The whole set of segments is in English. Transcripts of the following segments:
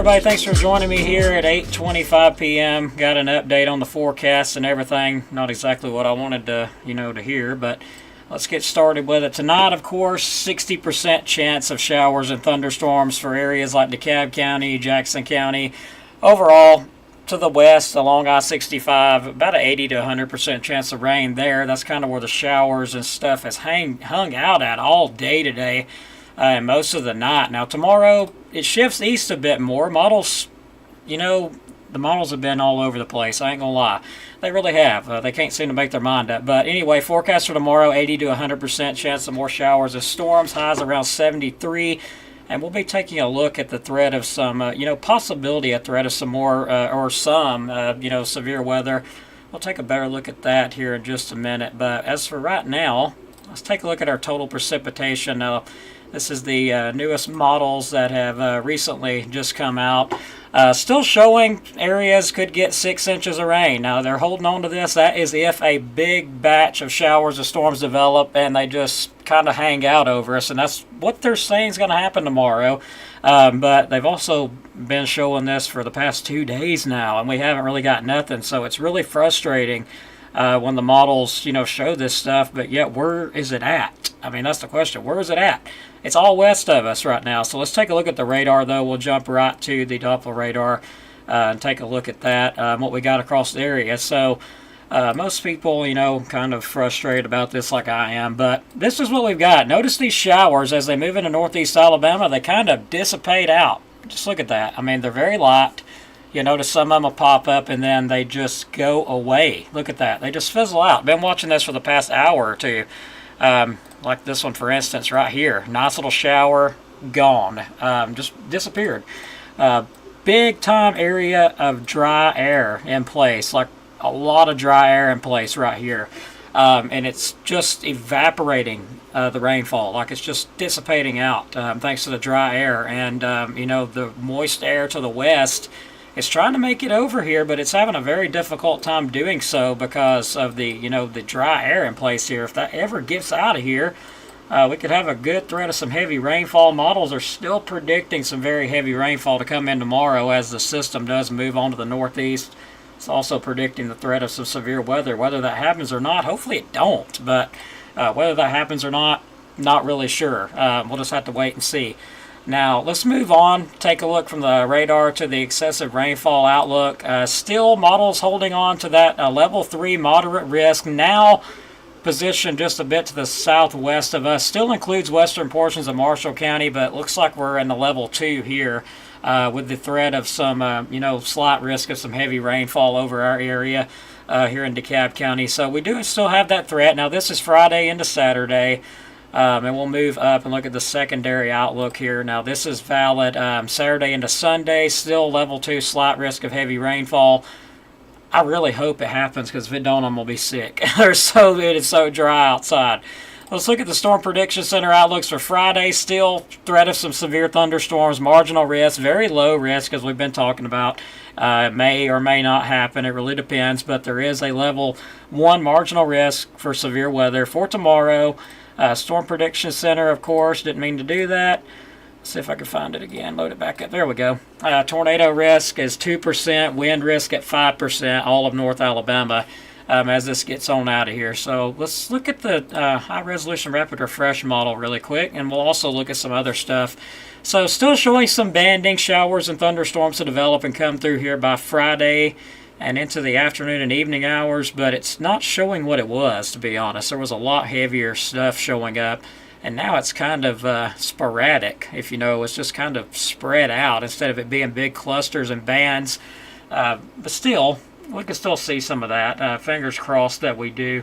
everybody. Thanks for joining me here at 8:25 p.m. Got an update on the forecast and everything. Not exactly what I wanted to, to hear, but let's get started with it. Tonight, of course, 60% chance of showers and thunderstorms for areas like DeKalb County, Jackson County. Overall, to the west along I-65, about an 80 to 100% chance of rain there. That's kind of where the showers and stuff has hung out at all day today. And most of the night. Now tomorrow it shifts east a bit more. Models, the models have been all over the place. I ain't gonna lie, they really have. They can't seem to make their mind up. But anyway, forecast for tomorrow: 80 to 100% chance of more showers and storms. Highs around 73. And we'll be taking a look at the threat of some, possibility of threat of some more or some, severe weather. We'll take a better look at that here in just a minute. But as for right now, let's take a look at our total precipitation. This is the newest models that have recently just come out. Still showing areas could get 6 inches of rain. Now they're holding on to this. That is if a big batch of showers or storms develop and they just kind of hang out over us. And that's what they're saying is going to happen tomorrow. But they've also been showing this for the past 2 days now, and we haven't really got nothing. So it's really frustrating when the models, show this stuff. But yet, where is it at? I mean, that's the question. Where is it at? It's all west of us right now. So let's take a look at the radar, though. We'll jump right to the Doppler radar and take a look at that, what we got across the area. So most people, kind of frustrated about this like I am. But this is what we've got. Notice these showers as they move into northeast Alabama. They kind of dissipate out. Just look at that. I mean, they're very light. You notice some of them will pop up and then they just go away. Look at that. They just fizzle out. Been watching this for the past hour or two. Like this one, for instance, right here. Nice little shower, gone. Just disappeared. Big time area of dry air in place. Like a lot of dry air in place right here. And it's just evaporating the rainfall. Like it's just dissipating out thanks to the dry air. And, the moist air to the west, it's trying to make it over here, but it's having a very difficult time doing so because of the, the dry air in place here. If that ever gets out of here, we could have a good threat of some heavy rainfall. Models are still predicting some very heavy rainfall to come in tomorrow as the system does move on to the northeast. It's also predicting the threat of some severe weather. Whether that happens or not, hopefully it don't. But whether that happens or not really sure. We'll just have to wait and see. Now, let's move on. Take a look from the radar to the excessive rainfall outlook. Still, models holding on to that level 3 moderate risk. Now positioned just a bit to the southwest of us. Still includes western portions of Marshall County, but it looks like we're in the level 2 here with the threat of some, slight risk of some heavy rainfall over our area here in DeKalb County. So we do still have that threat. Now, this is Friday into Saturday. And we'll move up and look at the secondary outlook here. Now, this is valid Saturday into Sunday. Still level 2, slight risk of heavy rainfall. I really hope it happens because if it don't, I'm going to be sick. It's so dry outside. Let's look at the Storm Prediction Center outlooks for Friday. Still threat of some severe thunderstorms. Marginal risk, very low risk, as we've been talking about. It may or may not happen. It really depends. But there is a level 1 marginal risk for severe weather for tomorrow. Storm Prediction Center, of course, didn't mean to do that. Let's see if I can find it again. Load it back up. There we go. Tornado risk is 2%. Wind risk at 5%. All of North Alabama as this gets on out of here. So let's look at the high-resolution rapid refresh model really quick, and we'll also look at some other stuff. So still showing some banding, showers and thunderstorms to develop and come through here by Friday and into the afternoon and evening hours, but it's not showing what it was, to be honest. There was a lot heavier stuff showing up, and now it's kind of sporadic, if it's just kind of spread out instead of it being big clusters and bands. But still, we can still see some of that. Fingers crossed that we do.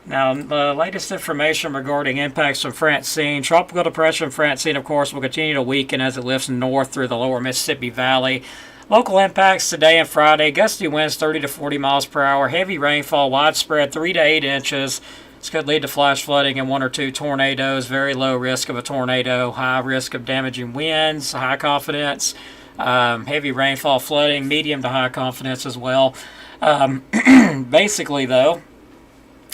Now, the latest information regarding impacts from Francine. Tropical depression Francine, of course, will continue to weaken as it lifts north through the lower Mississippi Valley. Local impacts today and Friday. Gusty winds 30 to 40 miles per hour. Heavy rainfall, widespread 3 to 8 inches. This could lead to flash flooding and 1 or 2 tornadoes. Very low risk of a tornado. High risk of damaging winds. High confidence. Heavy rainfall, flooding. Medium to high confidence as well. Basically, though,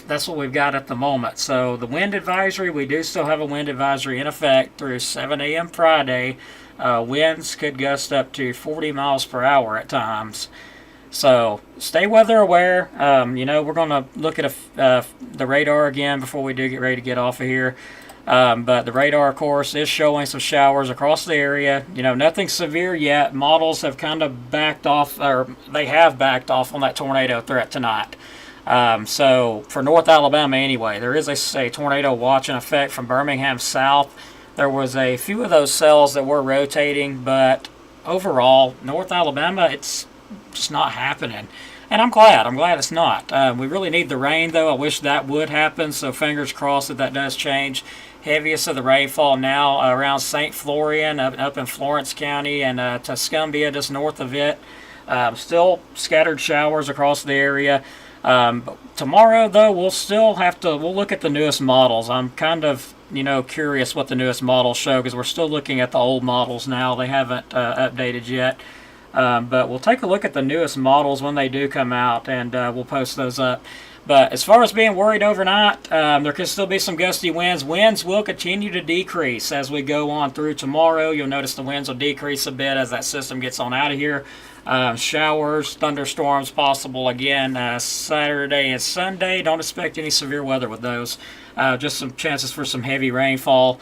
that's what we've got at the moment. So the wind advisory, we do still have a wind advisory in effect through 7 a.m. Friday. Winds could gust up to 40 miles per hour at times. So stay weather aware. We're going to look at the radar again before we do get ready to get off of here. But the radar, of course, is showing some showers across the area. Nothing severe yet. Models have kind of backed off, or they have backed off on that tornado threat tonight. So for North Alabama anyway, there is a tornado watch in effect from Birmingham south. There was a few of those cells that were rotating, but overall, North Alabama, it's just not happening. And I'm glad it's not. We really need the rain, though. I wish that would happen, so fingers crossed that does change. Heaviest of the rainfall now around St. Florian, up in Florence County, and Tuscumbia, just north of it. Still scattered showers across the area. But tomorrow, though, we'll look at the newest models. I'm kind of, curious what the newest models show, because we're still looking at the old models now. They haven't updated yet. But we'll take a look at the newest models when they do come out, and we'll post those up. But as far as being worried overnight, there could still be some gusty winds. Winds will continue to decrease as we go on through tomorrow. You'll notice the winds will decrease a bit as that system gets on out of here. Showers, thunderstorms possible again Saturday and Sunday. Don't expect any severe weather with those. Just some chances for some heavy rainfall.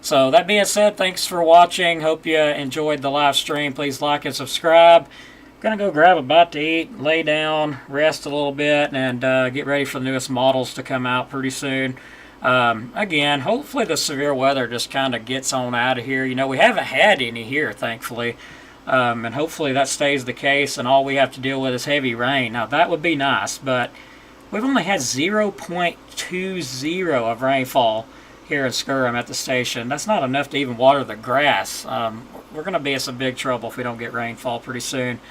So that being said, thanks for watching. Hope you enjoyed the live stream. Please like and subscribe. Gonna go grab a bite to eat, lay down, rest a little bit, and get ready for the newest models to come out pretty soon. Again, hopefully the severe weather just kind of gets on out of here. We haven't had any here, thankfully. And hopefully that stays the case, and all we have to deal with is heavy rain. Now, that would be nice, but we've only had 0.20 of rainfall here in Skirrum at the station. That's not enough to even water the grass. We're going to be in some big trouble if we don't get rainfall pretty soon.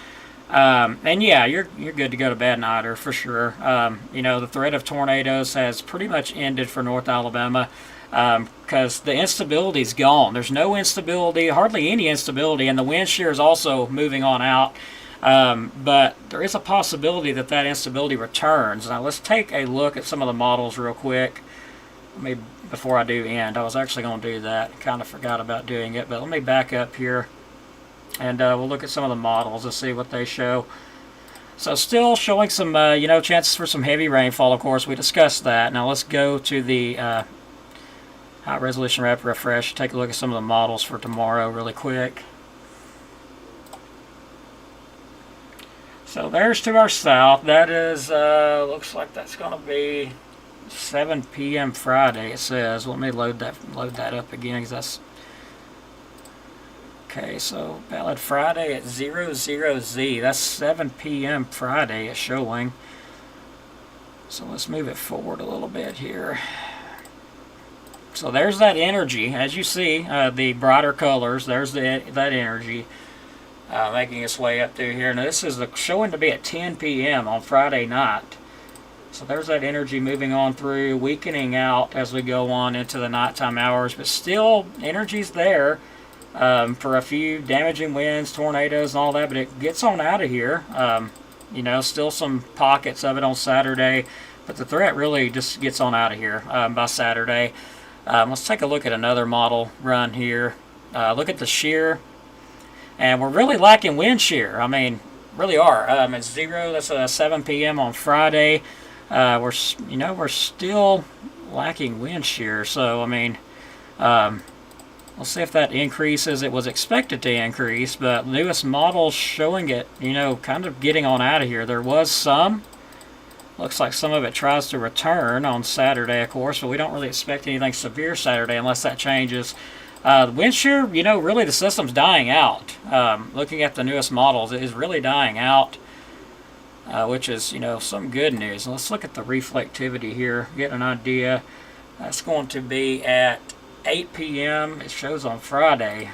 And yeah, you're good to go to bed, Nider, for sure. The threat of tornadoes has pretty much ended for North Alabama, because the instability's gone. There's no instability, hardly any instability, and the wind shear is also moving on out. But there is a possibility that instability returns. Now let's take a look at some of the models real quick. Before I do end, I was actually going to do that. Kind of forgot about doing it, but let me back up here, and we'll look at some of the models and see what they show. So still showing some, chances for some heavy rainfall, of course. We discussed that. Now let's go to the high resolution rapid refresh. Take a look at some of the models for tomorrow really quick. So there's to our south. That is, looks like that's going to be 7 p.m. Friday, it says. Let me load that up again, because that's okay. So valid Friday at 00Z. That's 7 p.m. Friday it's showing. So let's move it forward a little bit here. So there's that energy, as you see, the brighter colors. There's that energy making its way up through here. Now this is showing to be at 10 p.m. on Friday night. So there's that energy moving on through, weakening out as we go on into the nighttime hours, but still energy's there for a few damaging winds, tornadoes, and all that, but it gets on out of here. Still some pockets of it on Saturday, but the threat really just gets on out of here by Saturday. Let's take a look at another model run here. Look at the shear, and we're really lacking wind shear. I mean, really are. It's 0. That's 7 p.m. on Friday. We're still lacking wind shear, so I mean, we'll see if that increases. It was expected to increase, but newest models showing it, kind of getting on out of here. There was some. Looks like some of it tries to return on Saturday, of course, but we don't really expect anything severe Saturday unless that changes. The wind shear, really the system's dying out. Looking at the newest models, it is really dying out. Which is, some good news. Let's look at the reflectivity here, get an idea. That's going to be at 8 p.m. It shows on Friday.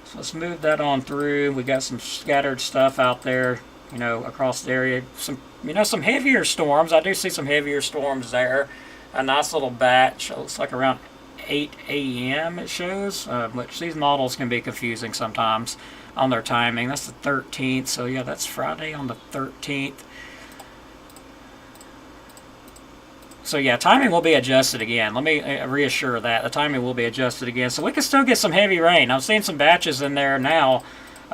So let's move that on through. We got some scattered stuff out there, across the area. Some heavier storms. I do see some heavier storms there. A nice little batch. It looks like around 8 a.m. it shows, which these models can be confusing sometimes on their timing. That's the 13th, so yeah, that's Friday on the 13th. So yeah, timing will be adjusted again. Let me reassure that. The timing will be adjusted again. So we can still get some heavy rain. I'm seeing some batches in there now,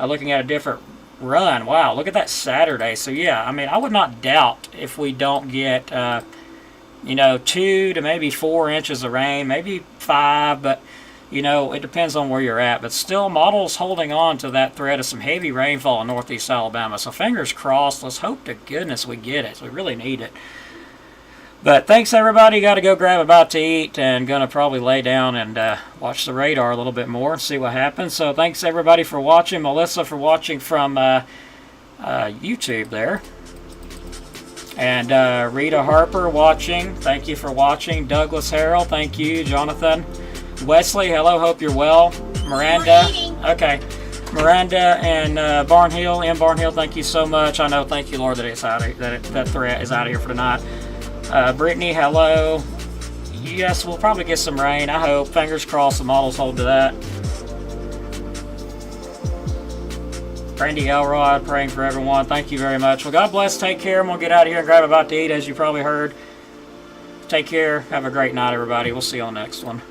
looking at a different run. Wow, look at that Saturday. So yeah, I mean, I would not doubt if we don't get, you know, 2 to maybe 4 inches of rain, maybe 5, but, you know, it depends on where you're at. But still, models holding on to that threat of some heavy rainfall in northeast Alabama. So fingers crossed. Let's hope to goodness we get it. We really need it. But thanks, everybody. Got to go grab a bite to eat and going to probably lay down and watch the radar a little bit more and see what happens. So thanks, everybody, for watching. Melissa for watching from YouTube there. And Rita Harper watching. Thank you for watching. Douglas Harrell, thank you. Jonathan. Wesley, hello. Hope you're well. Miranda. Okay. Miranda and Barnhill, M. Barnhill, thank you so much. I know, thank you, Lord, that it's out of, that threat is out of here for tonight. Brittany, hello. Yes, we'll probably get some rain, I hope. Fingers crossed the models hold to that. Randy Elrod, praying for everyone. Thank you very much. Well, God bless. Take care. I'm going to get out of here and grab a bite to eat, as you probably heard. Take care. Have a great night, everybody. We'll see you on the next one.